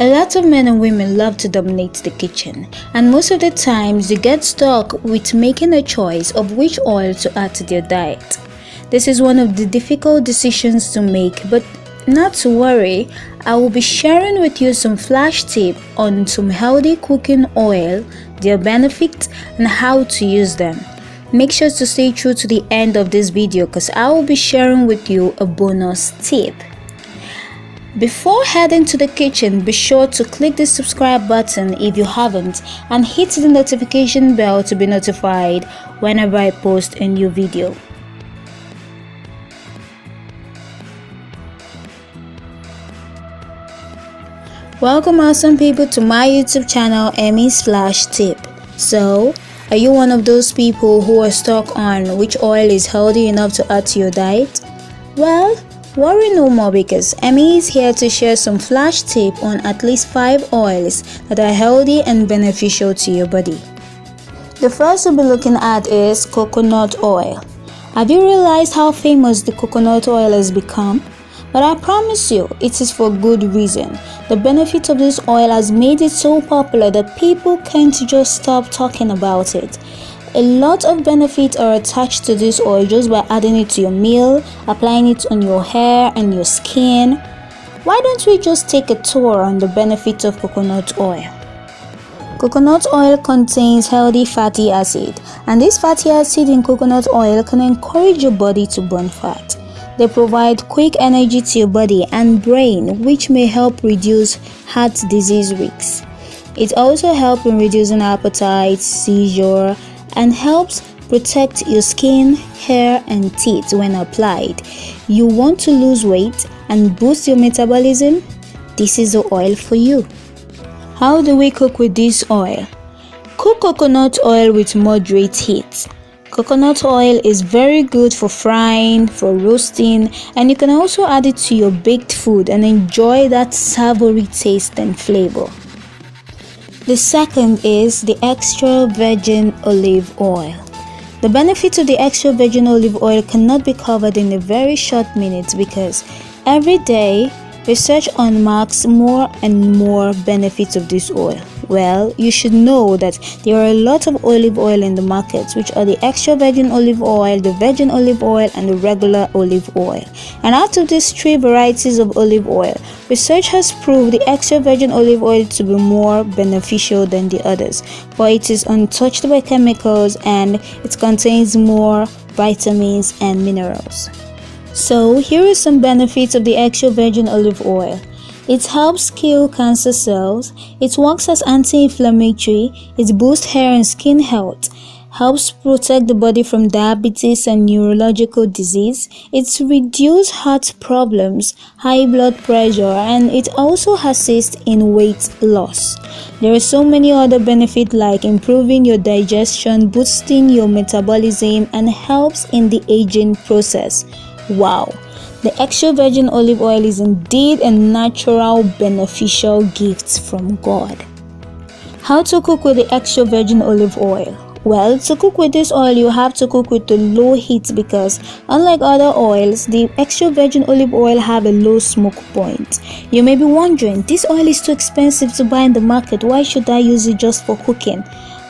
A lot of men and women love to dominate the kitchen, and most of the times you get stuck with making a choice of which oil to add to their diet. This is one of the difficult decisions to make, but not to worry, I will be sharing with you some flash tips on some healthy cooking oil, their benefits, and how to use them. Make sure to stay true to the end of this video because I will be sharing with you a bonus tip. Before heading to the kitchen, be sure to click the subscribe button if you haven't and hit the notification bell to be notified whenever I post a new video. Welcome awesome people to my YouTube channel, Emmy's Flash Tip. So, are you one of those people who are stuck on which oil is healthy enough to add to your diet? Well, worry no more because Emmy is here to share some flash tip on at least 5 oils that are healthy and beneficial to your body. The first we'll be looking at is coconut oil. Have you realized how famous the coconut oil has become? But I promise you, it is for good reason. The benefit of this oil has made it so popular that people can't just stop talking about it. A lot of benefits are attached to this oil just by adding it to your meal, applying it on your hair and your skin. Why don't we just take a tour on the benefits of coconut oil? Coconut oil contains healthy fatty acid, and this fatty acid in coconut oil can encourage your body to burn fat. They provide quick energy to your body and brain, which may help reduce heart disease risks. It also helps in reducing appetite, seizure, and helps protect your skin, hair, and teeth when applied. You want to lose weight and boost your metabolism? This is the oil for you. How do we cook with this oil? Cook coconut oil with moderate heat. Coconut oil is very good for frying, for roasting, and you can also add it to your baked food and enjoy that savory taste and flavor. The second is the extra virgin olive oil. The benefits of the extra virgin olive oil cannot be covered in a very short minute because every day research unmarks more and more benefits of this oil. Well, you should know that there are a lot of olive oil in the market, which are the extra virgin olive oil, the virgin olive oil, and the regular olive oil. And out of these 3 varieties of olive oil, research has proved the extra virgin olive oil to be more beneficial than the others, for it is untouched by chemicals and it contains more vitamins and minerals. So, here are some benefits of the extra virgin olive oil. It helps kill cancer cells, it works as anti-inflammatory, it boosts hair and skin health, helps protect the body from diabetes and neurological disease, it reduces heart problems, high blood pressure, and it also assists in weight loss. There are so many other benefits like improving your digestion, boosting your metabolism, and helps in the aging process. Wow! The extra virgin olive oil is indeed a natural beneficial gift from God. How to cook with the extra virgin olive oil? Well, to cook with this oil, you have to cook with a low heat because unlike other oils, the extra virgin olive oil have a low smoke point. You may be wondering, this oil is too expensive to buy in the market, why should I use it just for cooking?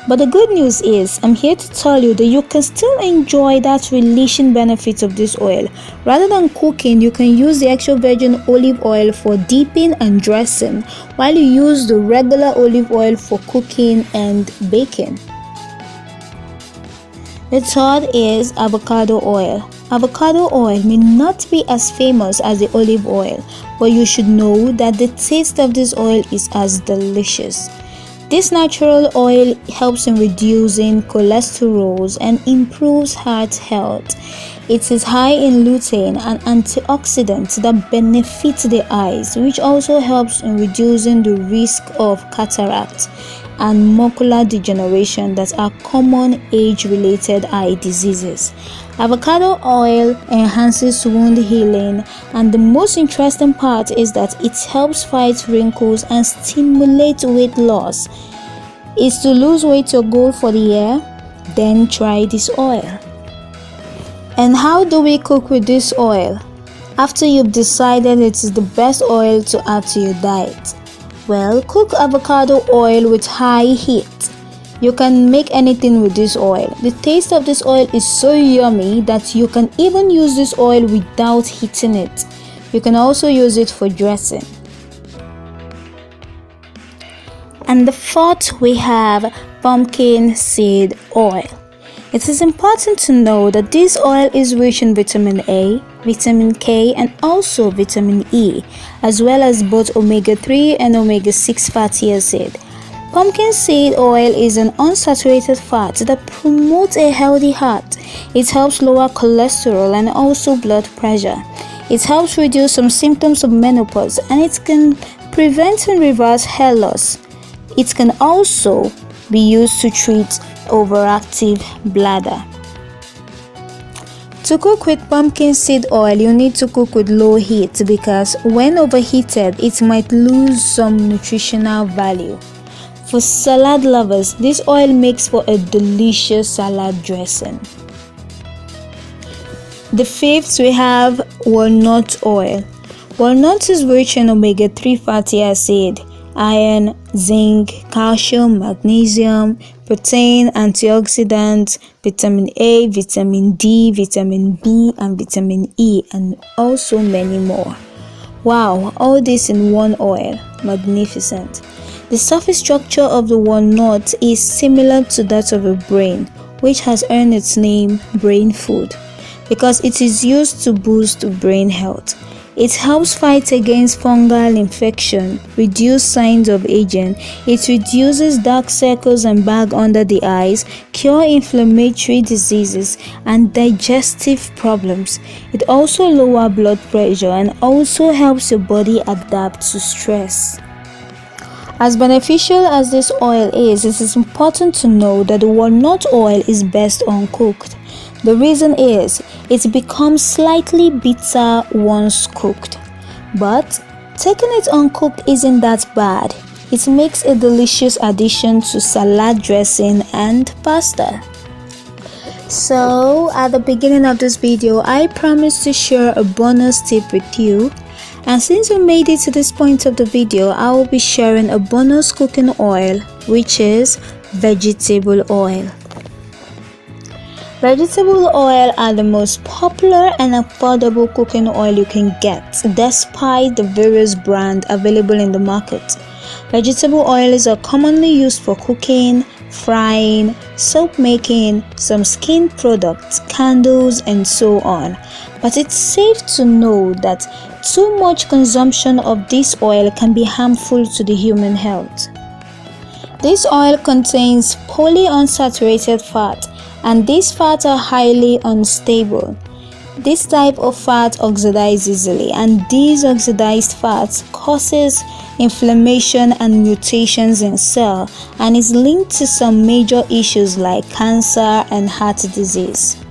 But the good news is, I'm here to tell you that you can still enjoy that relishing benefits of this oil. Rather than cooking, you can use the extra virgin olive oil for dipping and dressing, while you use the regular olive oil for cooking and baking. The third is avocado oil. Avocado oil may not be as famous as the olive oil, but you should know that the taste of this oil is as delicious. This natural oil helps in reducing cholesterol and improves heart health. It is high in lutein, an antioxidant that benefits the eyes, which also helps in reducing the risk of cataract and macular degeneration that are common age-related eye diseases. Avocado oil enhances wound healing, and the most interesting part is that it helps fight wrinkles and stimulate weight loss. Is to lose weight your goal for the year? Then try this oil. And how do we cook with this oil? After you've decided it is the best oil to add to your diet, well, cook avocado oil with high heat. You can make anything with this oil. The taste of this oil is so yummy that you can even use this oil without heating it. You can also use it for dressing. And the fourth, we have pumpkin seed oil. It is important to know that this oil is rich in vitamin A, vitamin K, and also vitamin E, as well as both omega-3 and omega-6 fatty acid. Pumpkin seed oil is an unsaturated fat that promotes a healthy heart. It helps lower cholesterol and also blood pressure. It helps reduce some symptoms of menopause, and it can prevent and reverse hair loss. It can also be used to treat overactive bladder. To cook with pumpkin seed oil, you need to cook with low heat because when overheated, it might lose some nutritional value. For salad lovers, this oil makes for a delicious salad dressing. The fifth, we have walnut oil. Walnut is rich in omega-3 fatty acid, iron, zinc, calcium, magnesium, protein, antioxidants, vitamin A, vitamin D, vitamin B, and vitamin E, and also many more. Wow, all this in one oil. Magnificent. The surface structure of the walnut is similar to that of a brain, which has earned its name brain food because it is used to boost brain health. It helps fight against fungal infection, reduce signs of aging, it reduces dark circles and bag under the eyes, cure inflammatory diseases and digestive problems. It also lowers blood pressure and also helps your body adapt to stress. As beneficial as this oil is, it is important to know that the walnut oil is best uncooked. The reason is, it becomes slightly bitter once cooked. But taking it uncooked isn't that bad. It makes a delicious addition to salad dressing and pasta. So, at the beginning of this video, I promised to share a bonus tip with you. And since you made it to this point of the video, I will be sharing a bonus cooking oil, which is vegetable oil. Vegetable oil are the most popular and affordable cooking oil you can get, despite the various brands available in the market. Vegetable oils are commonly used for cooking, frying, soap making, some skin products, candles, and so on. But it's safe to know that too much consumption of this oil can be harmful to the human health. This oil contains polyunsaturated fat, and these fats are highly unstable. This type of fat oxidizes easily, and these oxidized fats causes inflammation and mutations in cell and is linked to some major issues like cancer and heart disease.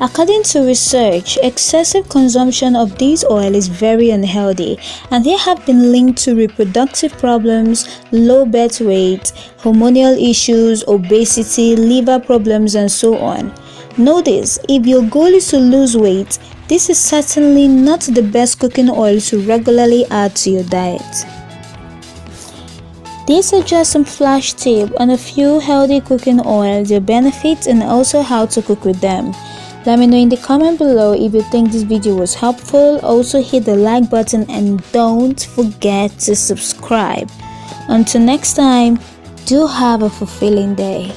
According to research, excessive consumption of this oil is very unhealthy, and they have been linked to reproductive problems, low birth weight, hormonal issues, obesity, liver problems, and so on. Notice, if your goal is to lose weight, this is certainly not the best cooking oil to regularly add to your diet. These are just some flash tips on a few healthy cooking oils, their benefits, and also how to cook with them. Let me know in the comment below if you think this video was helpful. Also hit the like button and don't forget to subscribe. Until next time, do have a fulfilling day.